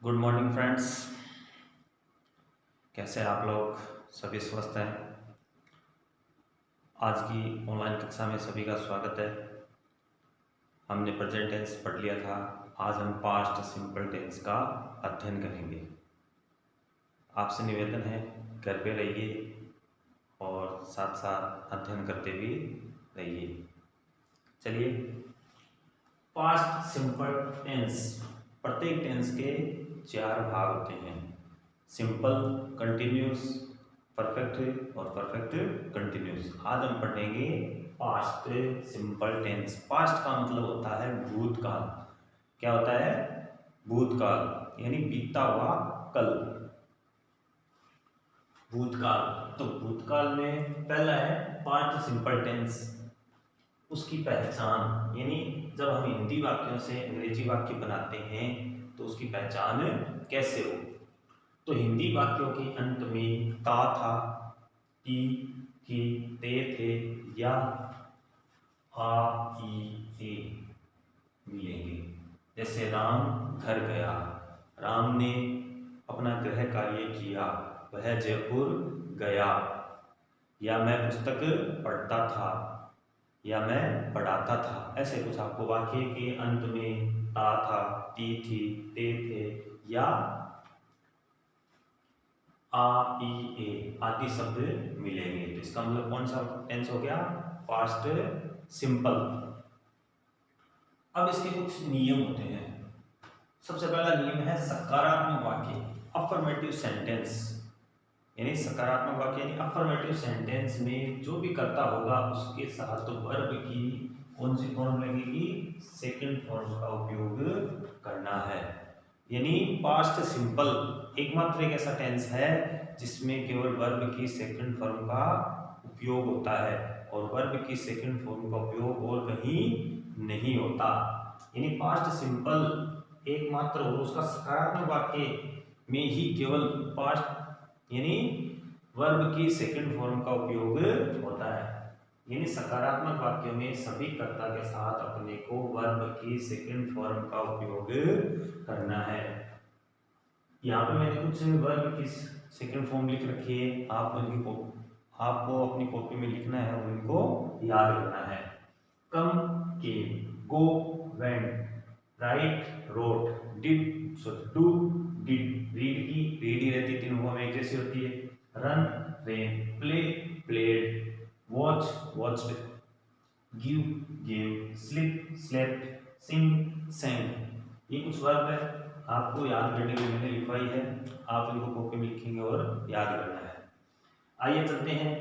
Good morning friends. कैसे हैं आप लोग? सभी स्वस्थ हैं? आज की ऑनलाइन कक्षा में सभी का स्वागत है। हमने प्रेजेंट टेंस पढ़ लिया था। आज हम पास्ट सिंपल टेंस का अध्ययन करेंगे। आपसे निवेदन है, घर पे रहिए और साथ साथ अध्ययन करते भी रहिए। चलिए, पास्ट सिंपल टेंस, प्रत्येक टेंस के 4 भाग होते हैं: सिंपल, कंटिन्यूस, परफेक्ट और परफेक्ट कंटिन्यूस। आज हम पढ़ेंगे पास्ट सिंपल टेंस। पास्ट का मतलब होता है भूतकाल। क्या होता है? भूतकाल यानी बीता हुआ कल। भूतकाल, तो भूतकाल में पहला है पास्ट सिंपल टेंस। उसकी पहचान, यानी जब हम हिंदी वाक्यों से अंग्रेजी वाक्य बनाते हैं तो उसकी पहचान कैसे हो। तो हिंदी वाक्यों के अंत में ता था, ती थी, ते थे या आ ई ए मिलेंगे। जैसे राम घर गया, राम ने अपना गृह कार्य किया, वह जयपुर गया। या मैं पुस्तक पढ़ता था, या मैं पढ़ाता था। ऐसे कुछ आपको वाक्य के अंत में ता था, ती थी, ते थे या आ ई ए आदि शब्द मिलेंगे। तो इसका मतलब कौन सा टेंस हो गया? Past simple. अब इसके कुछ नियम होते हैं। सबसे पहला नियम है सकारात्मक वाक्य, अफर्मेटिव सेंटेंस। यानी सकारात्मक वाक्य यानी अफर्मेटिव सेंटेंस में जो भी कर्ता होगा उसके साथ वर्ब की कौन सी फॉर्म लगेगी? सेकंड फॉर्म का उपयोग करना है। यानी पास्ट सिंपल एकमात्र एक ऐसा टेंस है जिसमें केवल वर्ब की सेकंड फॉर्म का उपयोग होता है और वर्ब की सेकंड फॉर्म का उपयोग और कहीं नहीं होता। यानी पास्ट सिंपल एकमात्र और उसका सकारात्मक वाक्य में ही केवल पास्ट यानी वर्ब की सेकंड फॉर्म का उपयोग होता है। यानी सकारात्मक वाक्यों में सभी कर्ता के साथ अपने को वर्ब की सेकंड फॉर्म का उपयोग करना है। यहाँ पे मैंने कुछ वर्ब की सेकंड फॉर्म लिख रखी है, आपको अपनी कॉपी में लिखना है और इनको याद करना है। Come, came, go, went, write, wrote, did, do, did, read की रीड ही रहती, तीनों फॉर्म एक जैसी होती है। Run, ran, play, played, watch, watched, give, gave, sleep, slept, sing, sang. ये कुछ वर्ब है, आपको याद करने के लिए मैंने लिखवाई है। आप इनको कॉपी में लिखेंगे और याद करना है। आइए चलते हैं।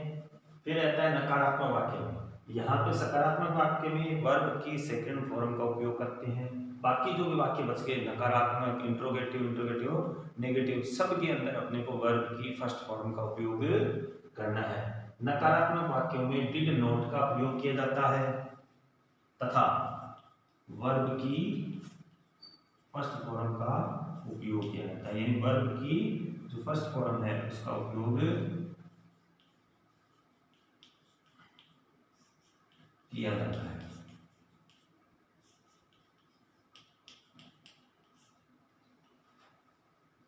फिर रहता है नकारात्मक वाक्य। यहाँ पे सकारात्मक वाक्य में वर्ब की सेकंड फॉर्म का उपयोग करते हैं। बाकी जो भी वाक्य बच गए नकारात्मक, इंट्रोगेटिव, नेगेटिव, सब के अंदर अपने को वर्ब की फर्स्ट फॉर्म का उपयोग करना है। नकारात्मक वाक्यों में डिड नॉट का उपयोग किया जाता है तथा वर्ब की फर्स्ट फॉर्म का उपयोग किया जाता है। यानी वर्ब की जो फर्स्ट फॉर्म है उसका उपयोग किया जाता है।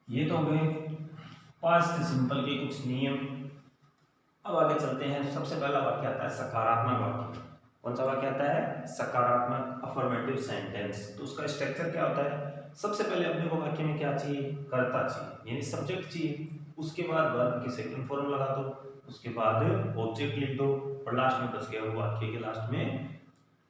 ये तो हो गए पास्ट सिंपल के कुछ नियम। अब आगे चलते हैं। सबसे पहला वाक्य आता है सकारात्मक वाक्य। कौन सा वाक्य आता है? सकारात्मक, अफर्मेटिव सेंटेंस। तो उसका स्ट्रक्चर क्या होता है? सबसे पहले अपने को वाक्य में क्या चाहिए? कर्ता चाहिए, यानी सब्जेक्ट चाहिए। उसके बाद वर्ब की सेकंड फॉर्म लगा दो, उसके बाद ऑब्जेक्ट लिख दो और लास्ट में बच गया वो वाक्य के लास्ट में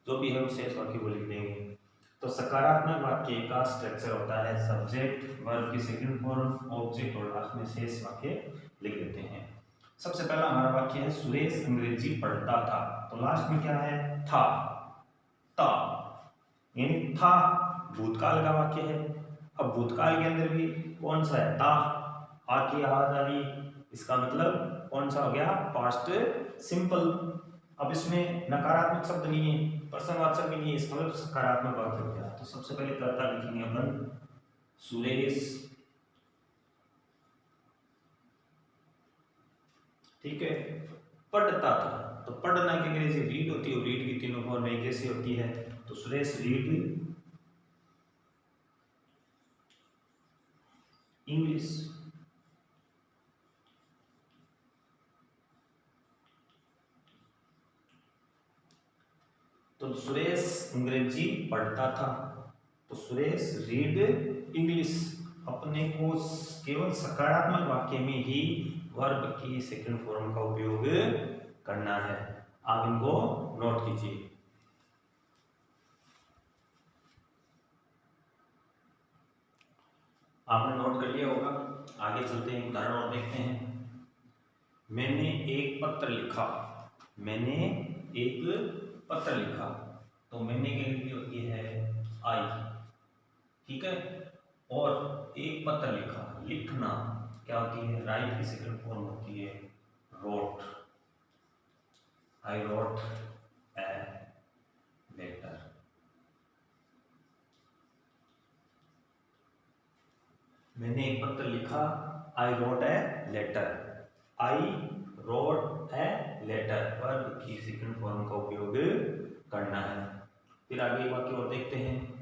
जो भी है वो शेष वाक्य को लिख देंगे। तो सकारात्मक वाक्य का स्ट्रक्चर होता है सब्जेक्ट, वर्ब की सेकंड फॉर्म, ऑब्जेक्ट और लास्ट में शेष वाक्य लिख देते हैं। सबसे पहला हमारा वाक्य है सुरेश अंग्रेजी पढ़ता था। तो लास्ट में क्या है? था, ता, यानी था भूतकाल का वाक्य है। अब भूतकाल के अंदर भी कौन सा है? ता, आके आ जानी, इसका मतलब कौन सा हो गया? Past simple. अब इसमें नकारात्मक शब्द नहीं है, प्रश्नवाचक भी नहीं है, इसका मतलब सकारात्मक वाक्य हो गया। तो सबसे पहले कर्ता लिखेंगे अपन सुरेश, ठीक है, पढ़ता था। तो पढ़ना की अंग्रेजी रीड होती है, रीड की तीनों फॉर्म एक जैसी होती है। तो सुरेश रीड इंग्लिश। तो सुरेश अंग्रेजी पढ़ता था, तो सुरेश रीड इंग्लिश। अपने को केवल सकारात्मक वाक्य में ही वर्ब की सेकंड फॉर्म का उपयोग करना है। आप इनको नोट कीजिए। आपने नोट कर लिया होगा। आगे चलते हैं, उदाहरण और देखते हैं। मैंने एक पत्र लिखा। मैंने एक पत्र लिखा, तो मैंने क्या होती है आई, ठीक है। और एक पत्र लिखा, लिखना क्या होती है राइट की सेकंड फॉर्म होती है wrote. I wrote a letter. मैंने एक पत्र लिखा, I wrote a letter. I wrote a letter verb की सेकंड फॉर्म का उपयोग करना है। फिर आगे वाक्य और देखते हैं।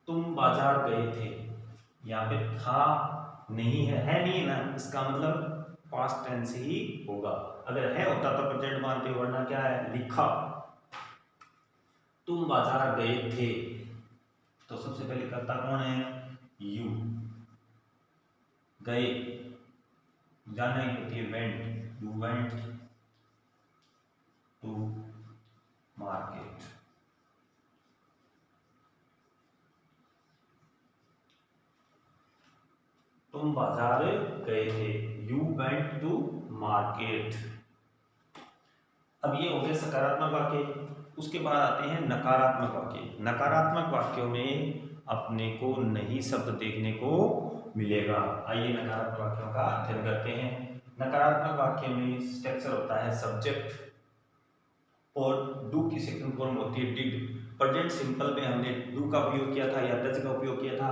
तुम बाजार गए थे, यहाँ पे था नहीं है नहीं है ना, इसका मतलब पास्ट टेंस ही होगा। अगर है होता तो प्रेजेंट मानते, वरना क्या है लिखा। तुम बाजार गए थे, तो सबसे पहले कर्ता कौन है यू। गए जाना ही होती है went. You went to market. तुम बाजार गए थे, यू वेंट टू मार्केट। अब ये हो गए सकारात्मक वाक्य। उसके बाद आते हैं नकारात्मक वाक्य। नकारात्मक वाक्यों में अपने को नहीं शब्द देखने को मिलेगा। आइए नकारात्मक वाक्यों का अध्ययन करते हैं। नकारात्मक वाक्य में स्ट्रक्चर होता है सब्जेक्ट और डू की सेकंड फॉर्म होती है डिड। प्रेजेंट सिंपल में हमने डू का उपयोग किया था या डज का उपयोग किया था।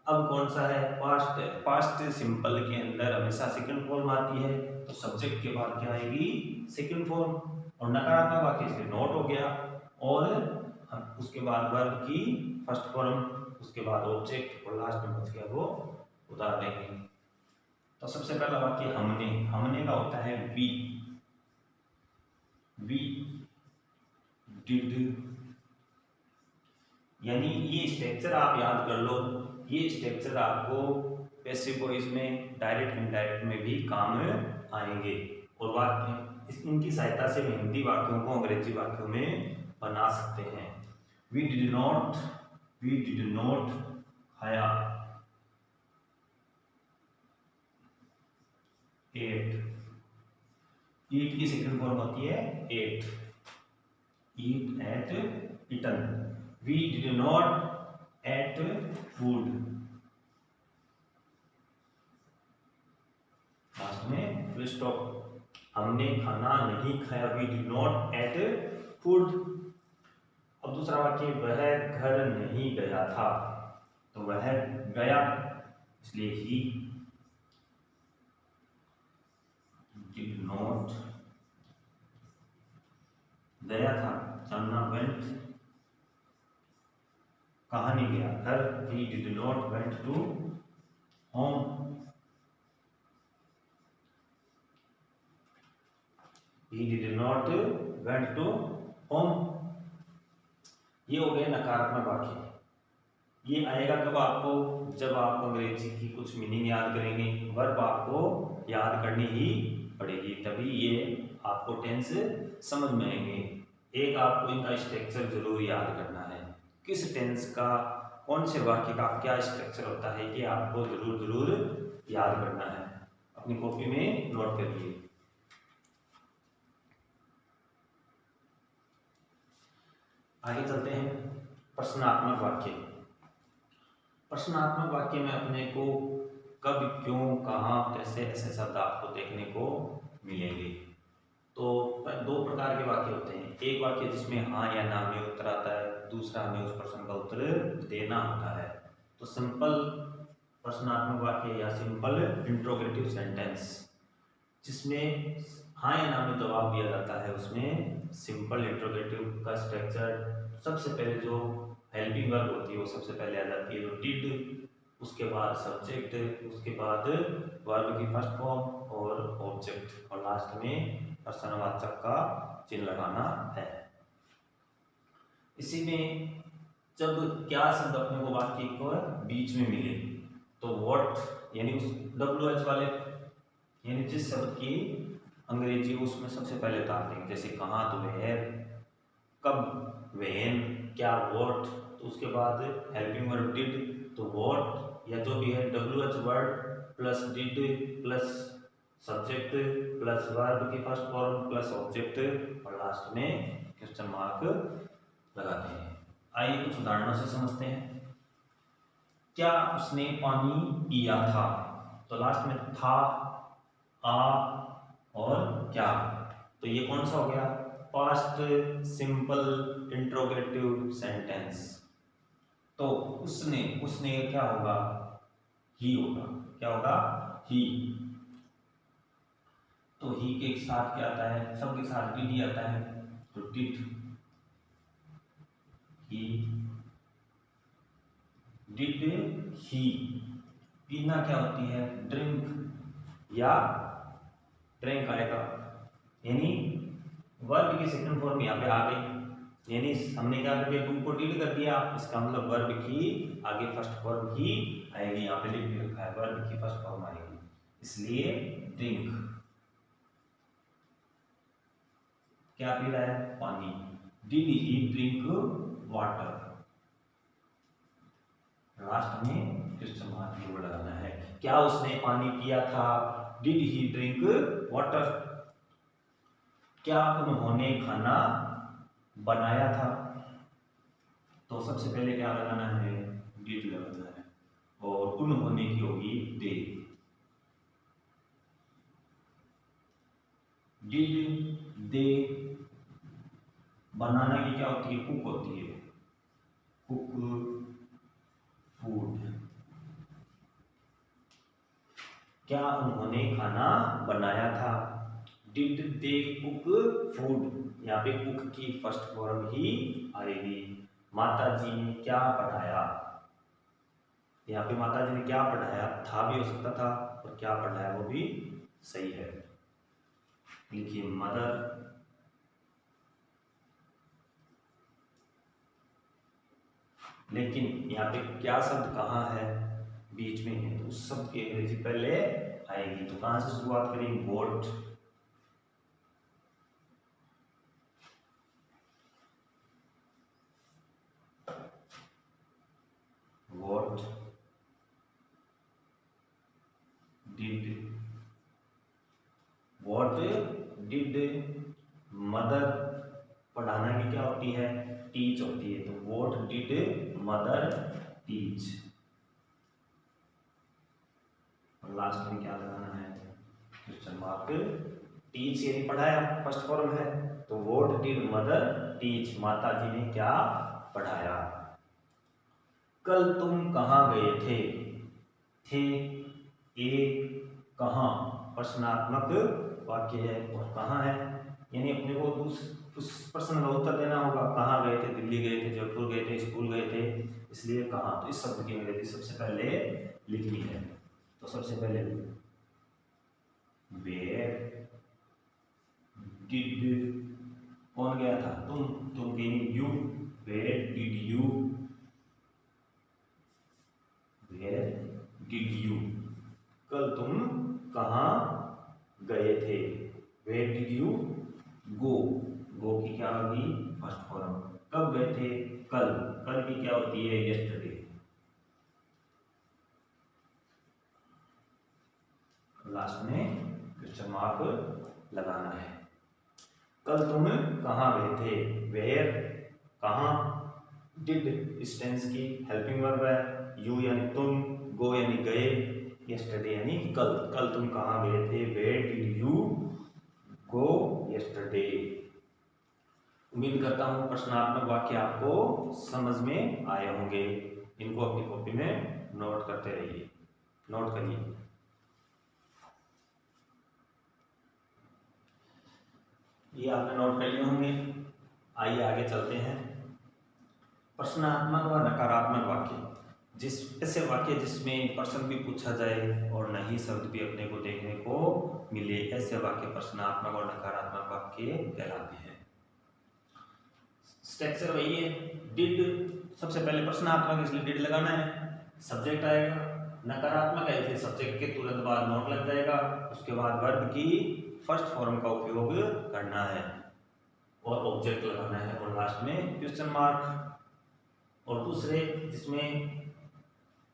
अब कौन सा है पास्ट। पास्ट सिंपल के अंदर हमेशा सेकंड फॉर्म आती है, तो सब्जेक्ट के बाद क्या आएगी सेकंड फॉर्म। और नकारात्मक वाक्य से नॉट हो गया, और उसके बाद वर्ब की फर्स्ट फॉर्म, उसके बाद ऑब्जेक्ट, और लास्ट में बच गया वो उतार देंगे। तो सबसे पहला वाक्य हमने। हमने का होता है वी। वी डिड, यानी ये स्ट्रक्चर आप याद कर लो। ये स्ट्रक्चर आपको पैसिव वॉइस में डायरेक्ट इनडायरेक्ट में भी काम आएंगे। और वाक्य इनकी सहायता से हिंदी वाक्यों को अंग्रेजी वाक्यों में बना सकते हैं। वी डिड नॉट खाया एट। ईट की सेकंड फॉर्म होती है ate. Eat ate eaten. We did not ate food. Last में फुल स्टॉप। हमने खाना नहीं खाया। We did not ate food. अब दूसरा वाक्य वह घर नहीं गया था, तो वह गया, इसलिए ही डिड नॉट गया था। अन्ना वेंट, कहाँ नहीं गया घर। He did not went to home. He did not went to home. ये हो गए नकारात्मक वाक्य। ये आएगा कब आपको, जब आप अंग्रेजी की कुछ मीनिंग याद करेंगे। वर्ब आपको याद करनी ही पड़ेगी, तभी ये आपको टेंस समझ में आएंगे। एक आपको इनका स्ट्रक्चर जरूर याद करना है। किस टेंस का कौन से वाक्य का क्या स्ट्रक्चर होता है, ये आपको जरूर याद करना है। अपनी कॉपी में नोट करिए। आगे चलते हैं प्रश्नात्मक वाक्य। प्रश्नात्मक वाक्य में अपने को कब, क्यों, कहाँ, कैसे ऐसे शब्द आपको देखने को मिलेंगे। तो दो प्रकार के वाक्य होते हैं। एक वाक्य जिसमें हाँ या ना में उत्तर आता है, दूसरा हमें उस प्रश्न का उत्तर देना होता है। तो सिंपल प्रश्नात्मक वाक्य या सिंपल इंट्रोगेटिव सेंटेंस, जिसमें हाँ या ना में जवाब दिया जाता है, उसमें सिंपल इंट्रोगेटिव का स्ट्रक्चर सबसे पहले जो हेल्पिंग वर्ब होती है वो सबसे पहले आ जाती है, तो डिड उसके बाद सब्जेक्ट, उसके बाद वर्ब की फर्स्ट फॉर्म और ऑब्जेक्ट, और लास्ट में प्रश्नवाचक का चिन्ह लगाना है। इसी में जब क्या शब्द अपने को वाक्य को बीच में मिले तो व्हाट यानी उस WH वाले यानी जिस शब्द की अंग्रेजी उसमें सबसे पहले उतार देंगे, जैसे कहाँ तो वेयर, कब व्हेन, क्या व्हाट, तो उसके बाद हेल्पिंग वर्ब डिड तो व्हाट या जो भी है WH word plus did plus subject plus verb की फर्स्ट फॉर्म प्लस ऑब्जेक्ट और लास्ट में क्वेश्चन मार्क लगाते हैं। आइए कुछ उदाहरणों से समझते हैं। क्या उसने पानी पिया था, तो लास्ट में था, आ और क्या, तो ये कौन सा हो गया, पास्ट सिंपल इंट्रोगेटिव सेंटेंस। तो उसने उसने क्या होगा, ही होगा, क्या होगा, ही। तो ही के साथ क्या आता है, सबके साथ डिड ही आता है, तो डिड, ही, डिड ही। पीना क्या होती है, ड्रिंक या ड्रिंक आएगा, यानी वर्ब की सेकंड फॉर्म यहाँ पे आ गई, यानी हमने क्या कर दिया, टू को डिड कर दिया, इसका मतलब वर्ब की आगे फर्स्ट फॉर्म ही आएगी, यहाँ पे लिख भी रखा है वर्ब की फर्स्ट फॉर्म आएगी, इसलिए ड्रिंक। क्या पी रहा है, पानी, did he drink water, last में क्वेश्चन मार्क जरूर लगाना है। क्या उसने पानी पिया था, डिड ही ड्रिंक वाटर। क्या उन्होंने खाना बनाया था, तो सबसे पहले क्या लगाना है, डिड लगाना है, और उन्होंने की होगी दे, डिड दे। बनाना की क्या होती है, कुक होती है, कुक फूड। क्या उन्होंने खाना बनाया था, डिड दे कुक फूड, यहाँ पे कुक की फर्स्ट फॉर्म ही आएगी। माता जी ने क्या पढ़ाया, यहाँ पे माता जी ने क्या पढ़ाया, था भी हो सकता था और क्या पढ़ाया वो भी सही है, लिखिए मदर, लेकिन यहाँ पे क्या शब्द कहाँ है, बीच में है, तो उस शब्द की अंग्रेजी पहले आएगी, तो कहां से शुरुआत करेंगे, boat, what, did, what did mother, पढ़ाना की क्या होती है, टीच होती है, तो वॉट डिड मदर टीच, और लास्ट में क्या लगाना है, क्वेश्चन मार्क, टीच यानी पढ़ाया फर्स्ट फॉर्म है, तो वॉट डिड मदर टीच, माता जी ने क्या पढ़ाया। कल तुम कहाँ गए थे, कहाँ प्रश्नात्मक वाक्य है और कहाँ है, यानी अपने को उस प्रश्न का उत्तर देना होगा, कहाँ गए थे, दिल्ली गए थे, जयपुर गए थे, स्कूल गए थे, इसलिए कहाँ, तो इस शब्द की अंग्रेजी सबसे पहले लिखनी है, तो सबसे पहले वेयर डिड, कौन गया था, तुम कहीं, you, where did you, where did you, कल तुम कहाँ गए थे, where did you go, go की क्या होगी फर्स्ट फॉर्म, कब गए थे, कल, कल की क्या होती है, यस्टरडे, लास्ट में क्वेश्चन मार्क लगाना है। कल तुम कहाँ गए थे, वेयर कहाँ, डिड इस टेंस की हेल्पिंग वर्ब है, यू यानी तुम, गो यानी गए, यस्टरडे यानी कल, कल तुम कहाँ गए थे, where did you go yesterday. उम्मीद करता हूँ प्रश्नात्मक वाक्य आपको समझ में आए होंगे, इनको अपनी कॉपी में नोट करते रहिए, नोट करिए। ये आपने नोट कर लिए होंगे, आइए आगे चलते हैं। प्रश्नात्मक व नकारात्मक वाक्य, जिस ऐसे वाक्य जिसमें प्रश्न भी पूछा जाए और नहीं शब्द भी अपने को देखने को मिले, ऐसे वाक्य प्रश्नात्मक और नकारात्मक वाक्य कहलाते हैं। स्ट्रक्चर वही है। डिड, सबसे पहले प्रश्नात्मक इसलिए डिड लगाना है, सब्जेक्ट आएगा। नकारात्मक है इसलिए सब्जेक्ट के तुरंत बाद नॉट लग जाएगा। उसके बाद वर्ब की फर्स्ट फॉर्म का उपयोग करना है और ऑब्जेक्ट लगाना है और लास्ट में क्वेश्चन मार्क। और दूसरे जिसमें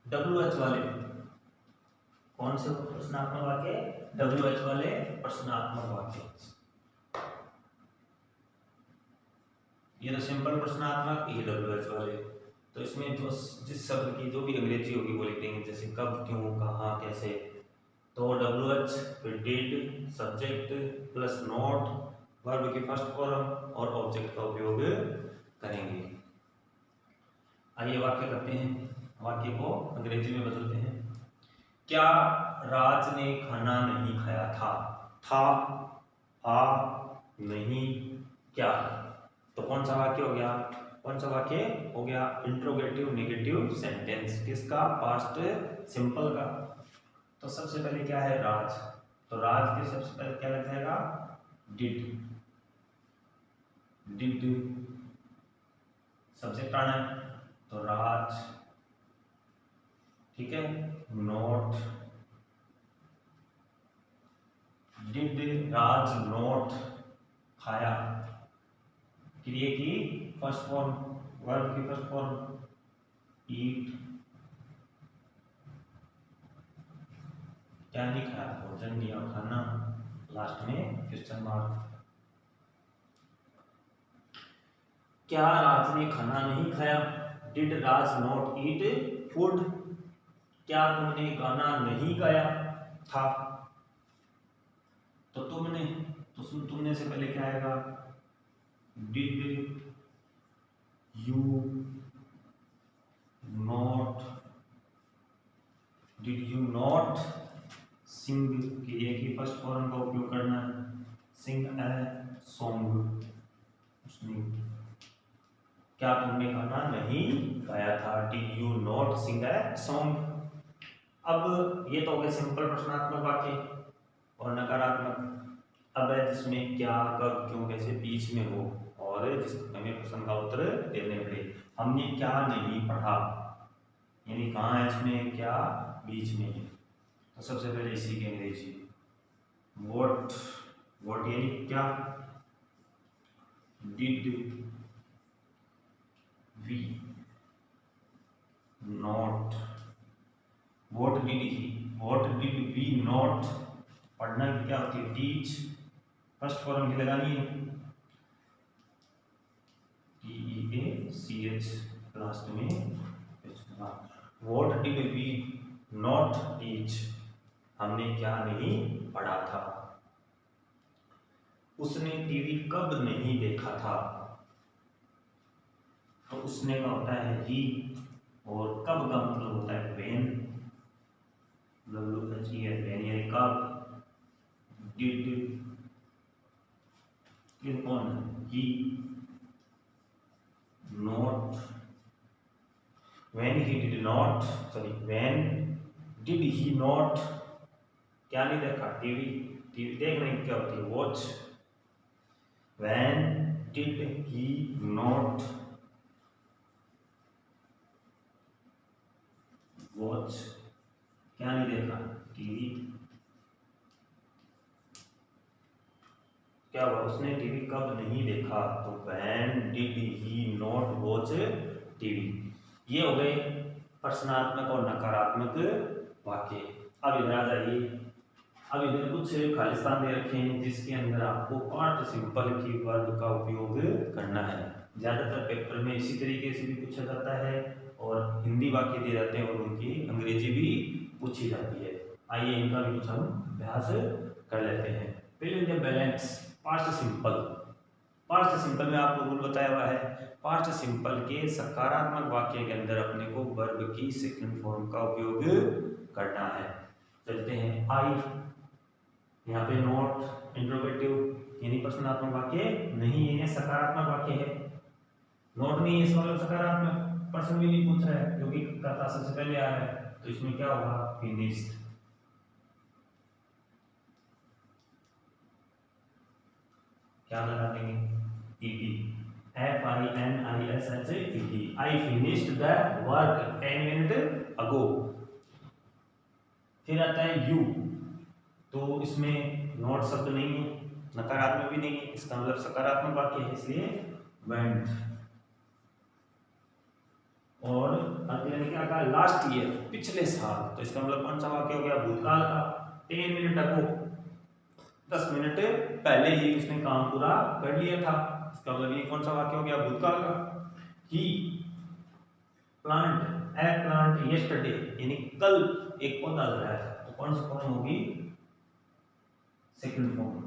WH वाले, कौन से प्रश्नात्मक वाक्य? WH वाले प्रश्नात्मक वाक्य। ये तो सिंपल प्रश्नात्मक, ये WH वाले। तो इसमें जो जिस शब्द की जो भी अंग्रेजी होगी वो लिख देंगे, जैसे कब, क्यों, कहाँ, कैसे। तो WH फिर did, subject plus not, verb की फर्स्ट फॉर्म और ऑब्जेक्ट का उपयोग करेंगे। आइए वाक्य करते हैं, वाक्य को अंग्रेजी में बदलते हैं। क्या राज ने खाना नहीं खाया था? था, आ, नहीं, क्या। तो कौन सा वाक्य हो गया? कौन सा वाक्य हो गया? Interrogative negative sentence. किसका? पास्ट सिंपल का। तो सबसे पहले क्या है? राज। तो राज के सबसे पहले क्या लग जाएगा? डिड। डिड सब्जेक्ट आना है तो राज, ठीक है। नोट, डिड राज नोट खाया। क्रिया की फर्स्ट फॉर्म, वर्ब की फर्स्ट फॉर्म ईट। क्या नहीं खाया? भोजन नहीं और खाना, लास्ट में क्वेश्चन मार्क। क्या राज ने खाना नहीं खाया? Did Raj not eat food. क्या तुमने गाना नहीं गाया था? तो तुमने, तो तुमने से पहले क्या आएगा? Did you not, did you not sing की एक ही फर्स्ट फॉर्म का उपयोग करना है, सिंग ए सॉन्ग। क्या तुमने गाना नहीं गाया था? Did you not sing a song. अब ये तो हो गए सिंपल प्रश्नात्मक वाक्य और नकारात्मक। अब है जिसमें क्या, कब, क्यों, कैसे बीच में हो और जिसमें हमें प्रश्न का उत्तर देने पड़े। हमने क्या नहीं पढ़ा, यानी कहाँ है इसमें? क्या बीच में है। तो सबसे पहले इसी की अंग्रेजी वॉट। वॉट यानी क्या। Did we not, what did he, what did we not. पढ़ना की क्या होती है? टीच, फर्स्ट फॉर्म ही लगानी है TEACH, लास्ट में what did we not teach, हमने क्या नहीं पढ़ा था। उसने टीवी कब नहीं देखा था? तो उसने का होता है ही और कब का मतलब होता है व्हेन, व्हेन यानी कब। डिड ये कौन है? He. Not, when he did not, sorry when did he not, क्या नहीं देखा? टीवी। टीवी देखने की क्या होती है? Watch. When did he not watch, क्या नहीं देखा? टीवी। क्या हुआ? उसने टीवी कब नहीं देखा? तो when did he not watch TV. ये हो गए प्रश्नात्मक और नकारात्मक वाक्य। अब इधर आ जाइए। अब इधर कुछ खालिस्तान दे रखे हैं जिसके अंदर आपको पार्ट सिंपल की वर्ब का उपयोग करना है। ज्यादातर पेपर में इसी तरीके से भी पूछा जाता है और हिंदी वाक्य दिए जाते हैं और उनकी अंग्रेजी भी पूछी जाती है। आइए इनका भी कुछ हम अभ्यास कर लेते हैं। पहले balance past simple. Past simple में आपको रूल बताया हुआ है। पास्ट सिंपल के सकारात्मक वाक्य के अंदर अपने को वर्ब की सेकंड फॉर्म का उपयोग करना है। चलते हैं। आई, यहाँ पे नॉट इंट्रोगेटिव यानी प्रश्नात्मक वाक्य नहीं है, सकारात्मक वाक्य है। नॉट नहीं है इसका मतलब सकारात्मक। पर्सन भी नहीं पूछ रहा है क्योंकि कर्ता सबसे पहले आ रहा है, तो इसमें क्या होगा फिनिश्ड। क्या लगा देंगे ED, FINISHED, I finished the work 10 minute ago. फिर आता है यू, तो इसमें नॉट शब्द नहीं है, नकारात्मक भी नहीं है, इसका मतलब सकारात्मक वाक्य है, इसलिए वेंट। और अगले ने क्या कहा लास्ट ईयर, पिछले साल, तो इसका मतलब कौन सा वाक्य हो गया भूतकाल का। 10 मिनट अगो, 10 मिनट पहले ही उसने काम पूरा कर लिया था, इसका मतलब ये कौन सा वाक्य हो गया भूतकाल का। ही प्लांट ए प्लांट यस्टरडे, यानी कल एक पौधा लगाया था, तो कौन सी फॉर्म होगी सेकंड फॉर्म।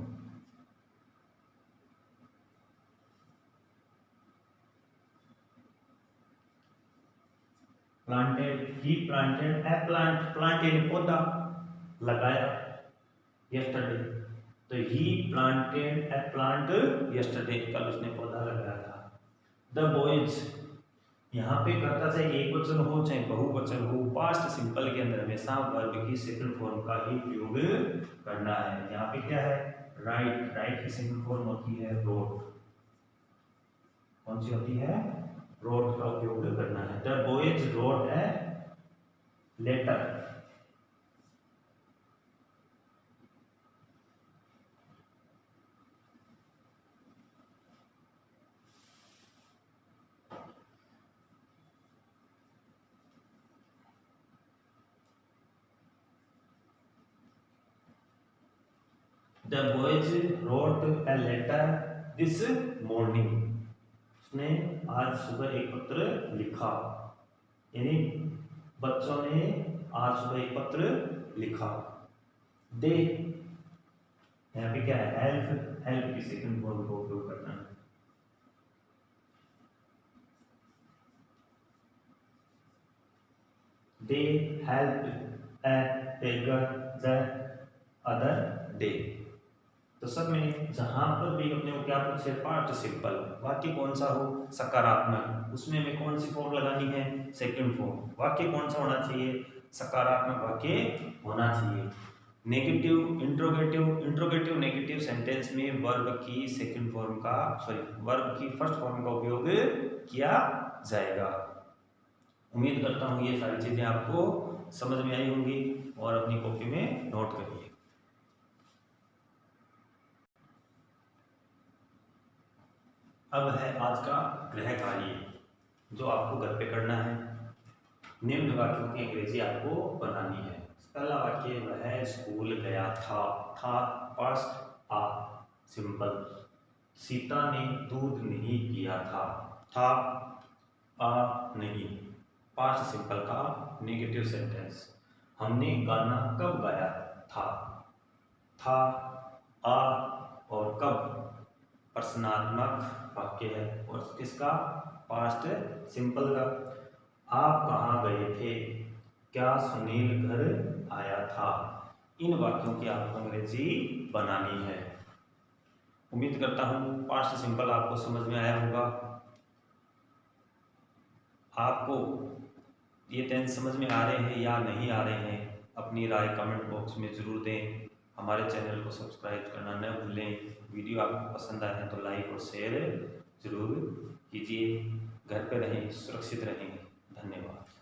प्लांटेड, ही प्लांटेड ए प्लांट, प्लांट यानी पौधा लगाया यस्टरडे, तो ही प्लांटेड ए प्लांट यस्टरडे, कल उसने पौधा लगाया था। द बॉयज, यहाँ पे करता चाहे एक वचन हो चाहे बहुवचन हो, पास्ट सिंपल के अंदर हमेशा वर्ब की सेकंड फॉर्म का ही प्रयोग करना है। यहाँ पे क्या है राइट, राइट की सेकंड फॉर्म होती है रोट, कौन सी होती है रोट का उपयोग करना है। The boys wrote a letter, The boys wrote a letter this morning, उसने आज सुबह एक पत्र लिखा, यानी बच्चों ने आज सुबह एक पत्र लिखा। दे, यहाँ पे क्या है हेल्प, हेल्प की सेकंड फॉर्म का उपयोग करना है। They help A taker the other day, तो सब में जहां पर भी अपने को क्या पूछे पार्टिसिपल, वाक्य कौन सा हो सकारात्मक, उसमें हमें कौन सी फॉर्म लगानी है सेकंड फॉर्म। वाक्य कौन सा होना चाहिए सकारात्मक वाक्य होना चाहिए। Negative interrogative, interrogative negative sentence में वर्ब की सेकंड फॉर्म का वर्ब की फर्स्ट फॉर्म का उपयोग किया जाएगा। उम्मीद करता हूँ ये सारी चीजें आपको समझ में आई होंगी और अपनी कॉपी में नोट करिए। अब है आज का गृह कार्य जो आपको घर पे करना है। निम्न वाक्यों की अंग्रेजी आपको बनानी है। पहला वाक्य वह स्कूल गया था पास्ट आ सिंपल। सीता ने दूध नहीं पिया था आ नहीं, पास्ट सिंपल का नेगेटिव सेंटेंस। हमने गाना कब गाया था आ और कब प्रश्नात्मक वाक्य है और किसका पास्ट सिंपल का। आप कहाँ गए थे, क्या सुनील घर आया था। इन वाक्यों की आपको अंग्रेजी बनानी है। उम्मीद करता हूँ पास्ट सिंपल आपको समझ में आया होगा। आपको ये टेंस समझ में आ रहे हैं या नहीं आ रहे हैं, अपनी राय कमेंट बॉक्स में ज़रूर दें। हमारे चैनल को सब्सक्राइब करना न भूलें। वीडियो आपको पसंद आए हैं तो लाइक और शेयर जरूर कीजिए। घर पे रहें, सुरक्षित रहें। धन्यवाद।